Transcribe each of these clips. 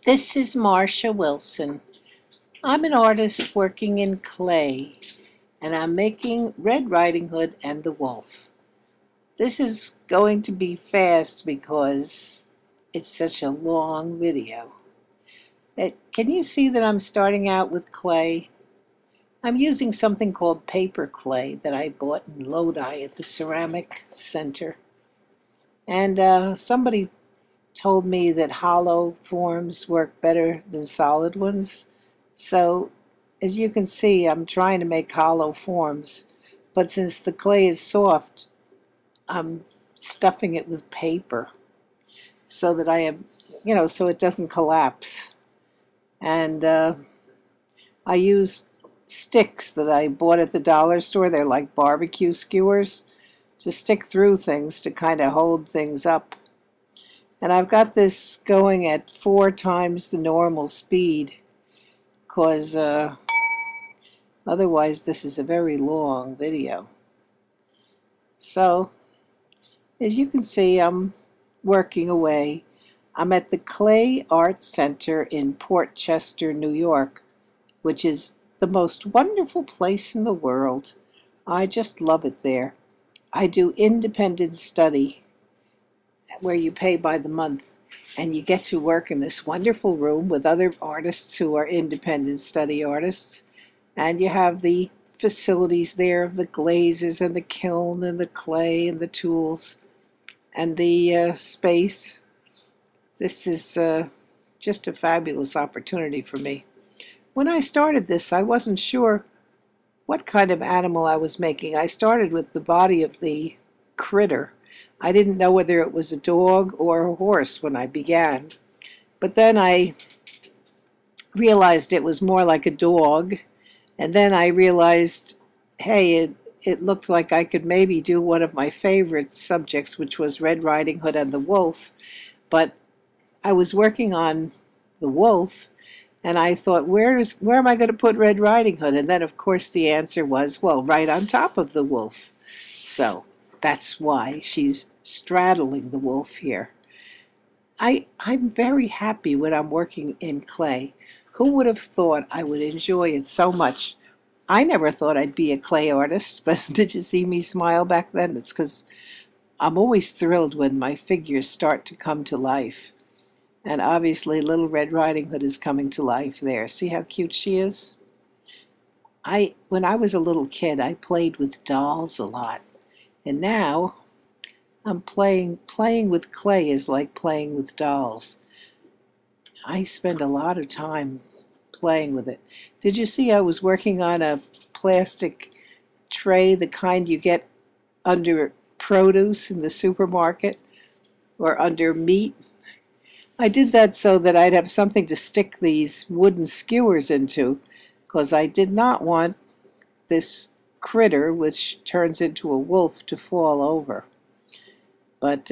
This is Marcia Wilson. I'm an artist working in clay, and I'm making Red Riding Hood and the Wolf. This is going to be fast because it's such a long video. Can you see that I'm starting out with clay? I'm using something called paperclay that I bought in Lodi at the Ceramic Center. And somebody told me that hollow forms work better than solid ones. So, as you can see, I'm trying to make hollow forms, but since the clay is soft, I'm stuffing it with paper so that I have, so it doesn't collapse. And I use sticks that I bought at the dollar store. They're like barbecue skewers to stick through things to kind of hold things up. And I've got this going at 4 times the normal speed because otherwise this is a very long video. So, as you can see, I'm working away. I'm at the Clay Art Center in Port Chester, New York, which is the most wonderful place in the world. I just love it there. I do independent study where you pay by the month, and you get to work in this wonderful room with other artists who are independent study artists, and you have the facilities there of the glazes and the kiln and the clay and the tools and the space. This is just a fabulous opportunity for me. When I started this, I wasn't sure what kind of animal I was making. I started with the body of the critter. I didn't know whether it was a dog or a horse when I began. But then I realized it was more like a dog. And then I realized, hey, it looked like I could maybe do one of my favorite subjects, which was Red Riding Hood and the Wolf. But I was working on the wolf, and I thought, where am I going to put Red Riding Hood? And then, of course, the answer was, well, right on top of the wolf. So that's why she's straddling the wolf here. I'm very happy when I'm working in clay. Who would have thought I would enjoy it so much? I never thought I'd be a clay artist, but did you see me smile back then? It's because I'm always thrilled when my figures start to come to life. And obviously Little Red Riding Hood is coming to life there. See how cute she is? When I was a little kid, I played with dolls a lot. And now I'm playing with clay is like playing with dolls. I spend a lot of time playing with it. Did you see I was working on a plastic tray, the kind you get under produce in the supermarket or under meat? I did that so that I'd have something to stick these wooden skewers into, because I did not want this critter, which turns into a wolf, to fall over. But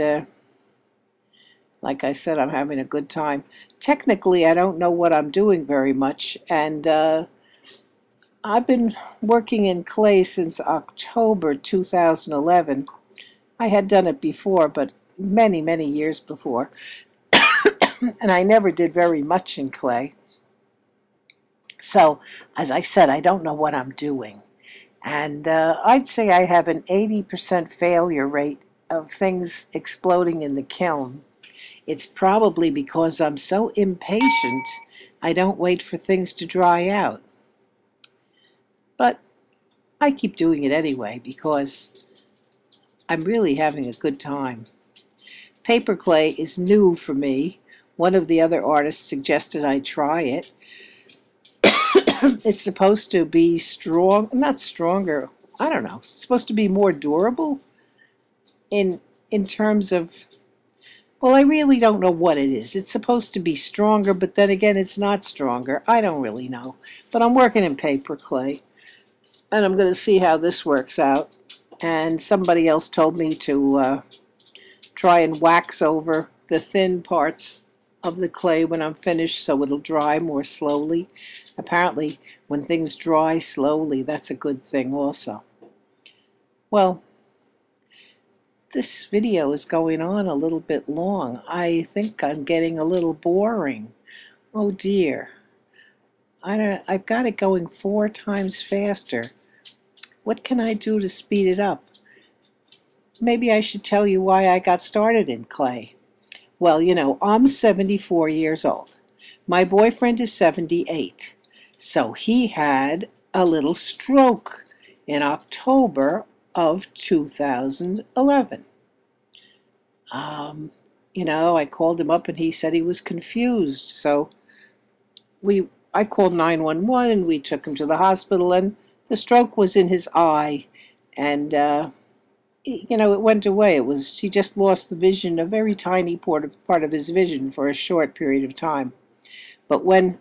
like I said, I'm having a good time. Technically, I don't know what I'm doing very much, and I've been working in clay since October 2011. I had done it before, but many, many years before. And I never did very much in clay. So, as I said, I don't know what I'm doing. And I'd say I have an 80% failure rate of things exploding in the kiln. It's probably because I'm so impatient, I don't wait for things to dry out. But I keep doing it anyway because I'm really having a good time. Paperclay is new for me. One of the other artists suggested I try it. It's supposed to be strong, not stronger, I don't know. It's supposed to be more durable in terms of, well, I really don't know what it is. It's supposed to be stronger, but then again, it's not stronger. I don't really know. But I'm working in paperclay, and I'm going to see how this works out. And somebody else told me to try and wax over the thin parts of the clay when I'm finished so it'll dry more slowly. Apparently, when things dry slowly, that's a good thing also. Well, this video is going on a little bit long. I think I'm getting a little boring. Oh dear. I've got it going 4 times faster. What can I do to speed it up? Maybe I should tell you why I got started in clay. Well, I'm 74 years old. My boyfriend is 78. So he had a little stroke in October of 2011. I called him up and he said he was confused. So I called 911 and we took him to the hospital, and the stroke was in his eye, and it went away. He just lost the vision, a very tiny part of his vision for a short period of time. But when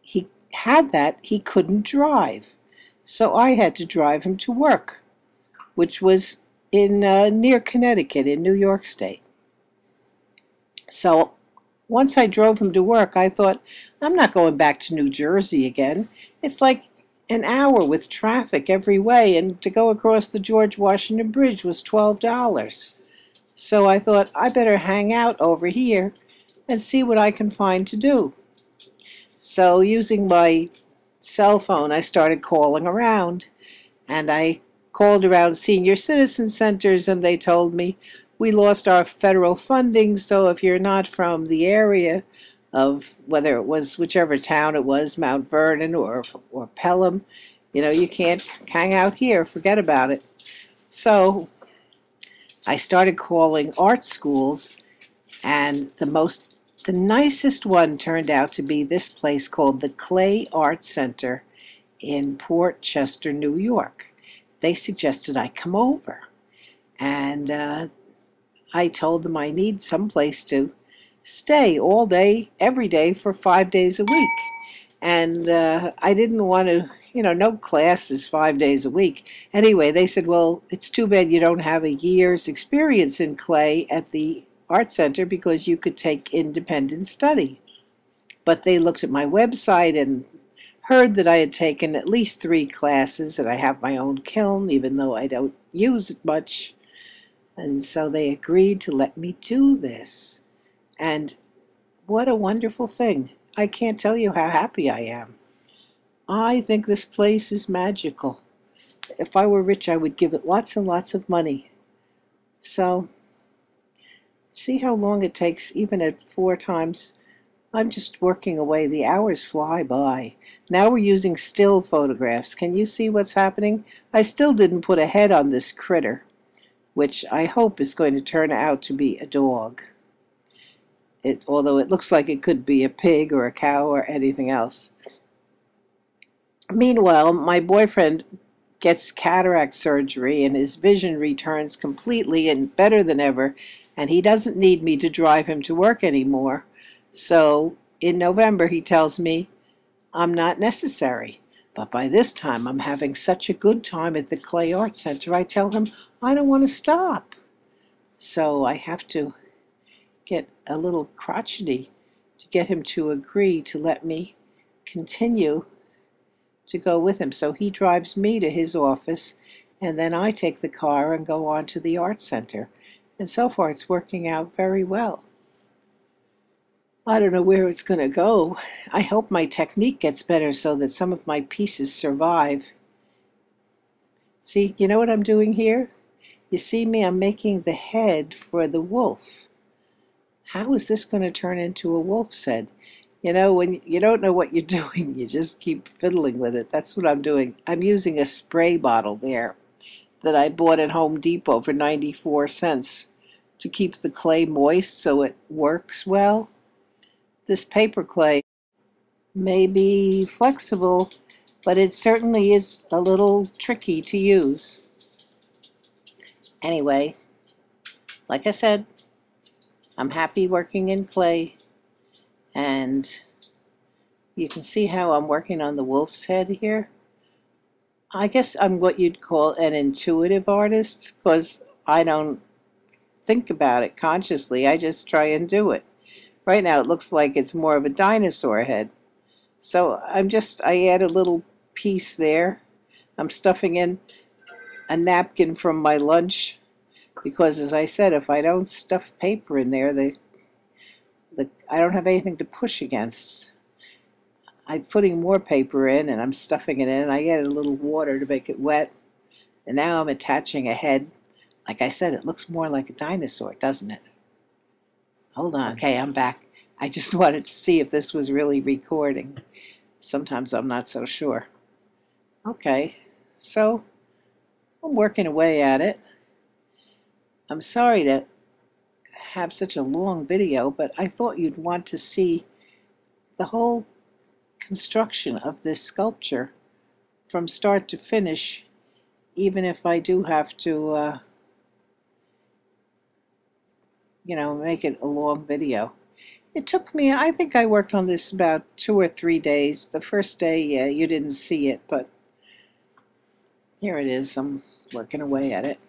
he had that, he couldn't drive. So I had to drive him to work, which was in near Connecticut in New York State. So once I drove him to work, I thought, I'm not going back to New Jersey again. It's like an hour with traffic every way, and to go across the George Washington Bridge was $12. So I thought, I better hang out over here and see what I can find to do. So using my cell phone, I started calling around, and I called around senior citizen centers, and they told me, we lost our federal funding, so if you're not from the area of whether it was whichever town it was, Mount Vernon or Pelham, you can't hang out here, forget about it. So I started calling art schools, and the nicest one turned out to be this place called the Clay Art Center in Port Chester, New York. They suggested I come over, and I told them I need some place to stay all day, every day for 5 days a week. And I didn't want to, no classes 5 days a week. Anyway, they said, well, it's too bad you don't have a year's experience in clay at the art center because you could take independent study. But they looked at my website and heard that I had taken at least 3 classes, and I have my own kiln, even though I don't use it much. And so they agreed to let me do this. And what a wonderful thing. I can't tell you how happy I am. I think this place is magical. If I were rich, I would give it lots and lots of money. So, see how long it takes, even at 4 times. I'm just working away. The hours fly by. Now we're using still photographs. Can you see what's happening? I still didn't put a head on this critter, which I hope is going to turn out to be a dog. Although it looks like it could be a pig or a cow or anything else. Meanwhile, my boyfriend gets cataract surgery and his vision returns completely and better than ever, and he doesn't need me to drive him to work anymore. So in November he tells me I'm not necessary. But by this time I'm having such a good time at the Clay Art Center, I tell him I don't want to stop. So I have to get a little crotchety to get him to agree to let me continue to go with him. So he drives me to his office, and then I take the car and go on to the art center. And so far it's working out very well. I don't know where it's going to go. I hope my technique gets better so that some of my pieces survive. See, you know what I'm doing here? You see me, I'm making the head for the wolf. How is this going to turn into a wolf's head? When you don't know what you're doing, you just keep fiddling with it. That's what I'm doing. I'm using a spray bottle there that I bought at Home Depot for 94 cents to keep the clay moist so it works well. This paper clay may be flexible, but it certainly is a little tricky to use. Anyway, like I said, I'm happy working in clay, and you can see how I'm working on the wolf's head here. I guess I'm what you'd call an intuitive artist, because I don't think about it consciously. I just try and do it. Right now it looks like it's more of a dinosaur head. So I add a little piece there. I'm stuffing in a napkin from my lunch because, as I said, if I don't stuff paper in there, I don't have anything to push against. I'm putting more paper in and I'm stuffing it in, and I added a little water to make it wet. And now I'm attaching a head. Like I said, it looks more like a dinosaur, doesn't it? Hold on. Okay, I'm back. I just wanted to see if this was really recording. Sometimes I'm not so sure. Okay, so I'm working away at it. I'm sorry to have such a long video, but I thought you'd want to see the whole construction of this sculpture from start to finish, even if I do have to make it a long video. It took me, I think I worked on this about 2 or 3 days. The first day, you didn't see it, but here it is. I'm working away at it.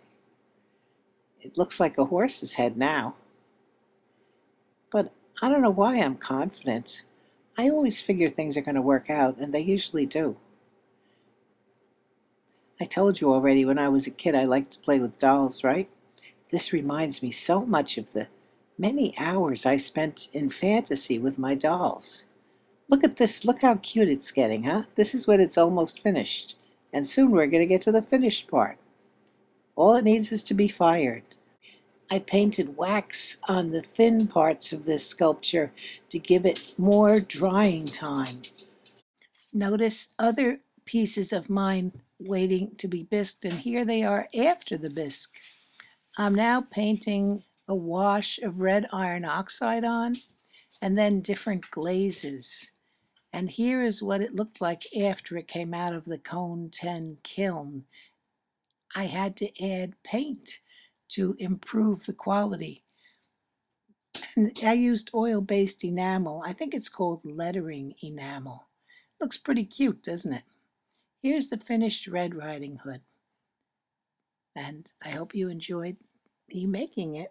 It looks like a horse's head now. But I don't know why I'm confident. I always figure things are going to work out, and they usually do. I told you already when I was a kid I liked to play with dolls, right? This reminds me so much of the many hours I spent in fantasy with my dolls. Look at this. Look how cute it's getting, huh? This is when it's almost finished. And soon we're going to get to the finished part. All it needs is to be fired. I painted wax on the thin parts of this sculpture to give it more drying time. Notice other pieces of mine waiting to be bisqued, and here they are after the bisque. I'm now painting a wash of red iron oxide on, and then different glazes. And here is what it looked like after it came out of the Cone 10 kiln. I had to add paint to improve the quality. And I used oil-based enamel. I think it's called lettering enamel. Looks pretty cute, doesn't it? Here's the finished Red Riding Hood. And I hope you enjoyed me making it.